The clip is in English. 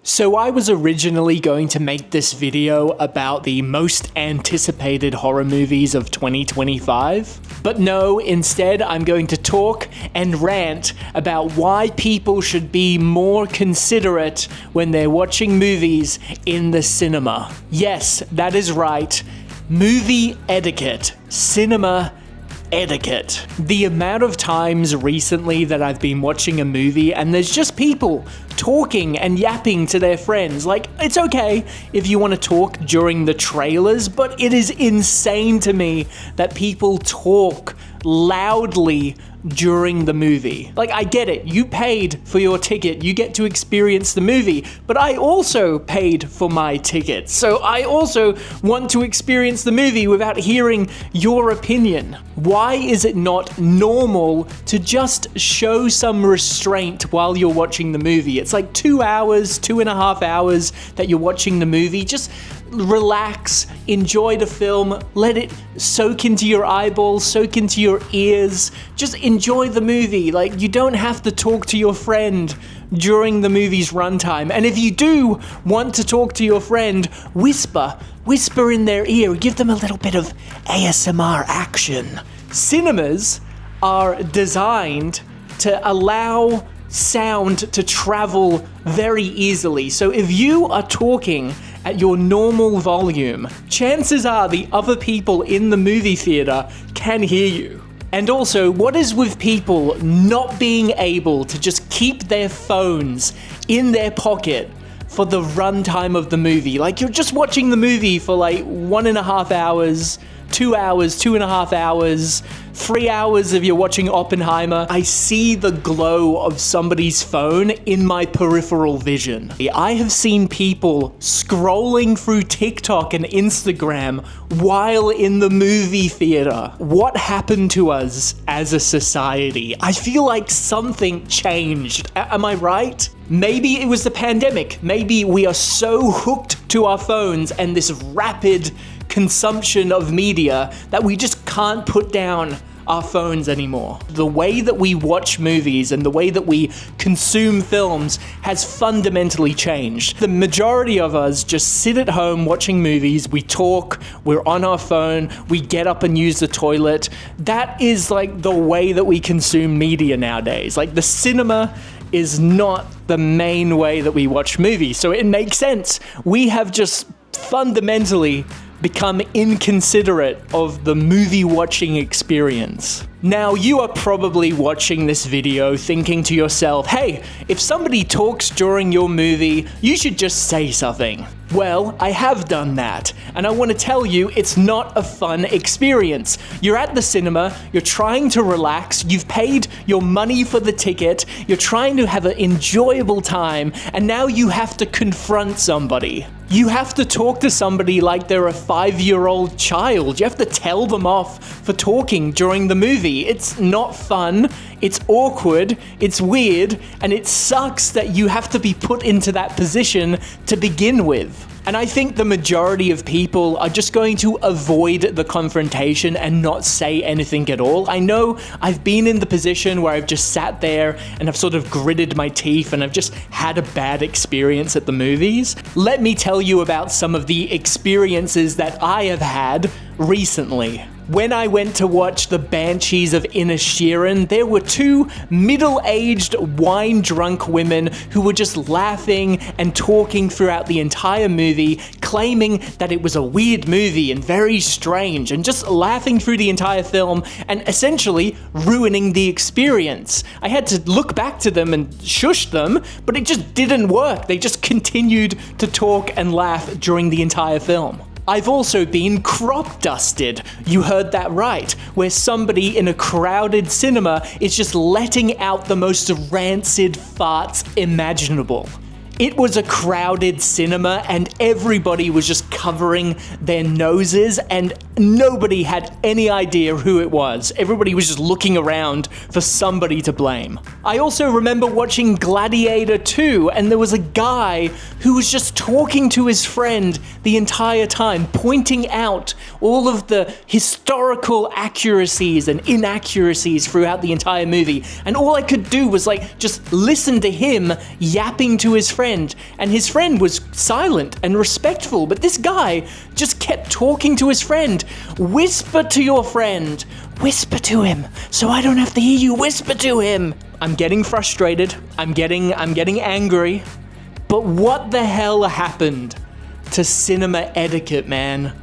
So I was originally going to make this video about the most anticipated horror movies of 2025, but no, instead I'm going to talk and rant about why people should be more considerate when they're watching movies in the cinema. Yes, that is right. Movie etiquette. Cinema etiquette. The amount of times recently that I've been watching a movie and there's just people talking and yapping to their friends. Like, it's okay if you want to talk during the trailers, but it is insane to me that people talk loudly during the movie. Like, I get it, you paid for your ticket, you get to experience the movie, but I also paid for my ticket, so I also want to experience the movie without hearing your opinion. Why is it not normal to just show some restraint while you're watching the movie? It's like 2 hours, 2.5 hours that you're watching the movie. Just relax, enjoy the film, let it soak into your eyeballs, soak into your ears, just enjoy the movie. Like, you don't have to talk to your friend during the movie's runtime. And if you do want to talk to your friend, whisper in their ear, give them a little bit of ASMR action. Cinemas are designed to allow sound to travel very easily. So if you are talking at your normal volume, chances are the other people in the movie theater can hear you. And also, what is with people not being able to just keep their phones in their pocket for the runtime of the movie? Like, you're just watching the movie for like 1.5 hours, 2 hours, 2.5 hours, 3 hours if you're watching Oppenheimer. I see the glow of somebody's phone in my peripheral vision. I have seen people scrolling through TikTok and Instagram while in the movie theater. What happened to us as a society? I feel like something changed. Am I right? Maybe it was the pandemic. Maybe we are so hooked to our phones and this rapid consumption of media that we just can't put down our phones anymore. The way that we watch movies and the way that we consume films has fundamentally changed. The majority of us just sit at home watching movies, we talk, we're on our phone, we get up and use the toilet. That is like the way that we consume media nowadays. Like, the cinema is not the main way that we watch movies, so it makes sense. We have just fundamentally become inconsiderate of the movie watching experience. Now, you are probably watching this video thinking to yourself, hey, if somebody talks during your movie, you should just say something. Well, I have done that, and I want to tell you, it's not a fun experience. You're at the cinema, you're trying to relax, you've paid your money for the ticket, you're trying to have an enjoyable time, and now you have to confront somebody. You have to talk to somebody like they're a 5-year-old child. You have to tell them off for talking during the movie. It's not fun, it's awkward, it's weird, and it sucks that you have to be put into that position to begin with. And I think the majority of people are just going to avoid the confrontation and not say anything at all. I know I've been in the position where I've just sat there and I've sort of gritted my teeth and I've just had a bad experience at the movies. Let me tell you about some of the experiences that I have had recently. When I went to watch The Banshees of Inisherin, there were two middle-aged, wine-drunk women who were just laughing and talking throughout the entire movie, claiming that it was a weird movie and very strange, and just laughing through the entire film and essentially ruining the experience. I had to look back to them and shush them, but it just didn't work. They just continued to talk and laugh during the entire film. I've also been crop dusted. You heard that right, where somebody in a crowded cinema is just letting out the most rancid farts imaginable. It was a crowded cinema and everybody was just covering their noses, and nobody had any idea who it was. Everybody was just looking around for somebody to blame. I also remember watching Gladiator 2, and there was a guy who was just talking to his friend the entire time, pointing out all of the historical accuracies and inaccuracies throughout the entire movie. And all I could do was just listen to him yapping to his friend. And his friend was silent and respectful, but this guy just kept talking to his friend. Whisper to your friend. Whisper to him, so I don't have to hear you whisper to him. I'm getting frustrated. I'm getting angry. But what the hell happened to cinema etiquette, man?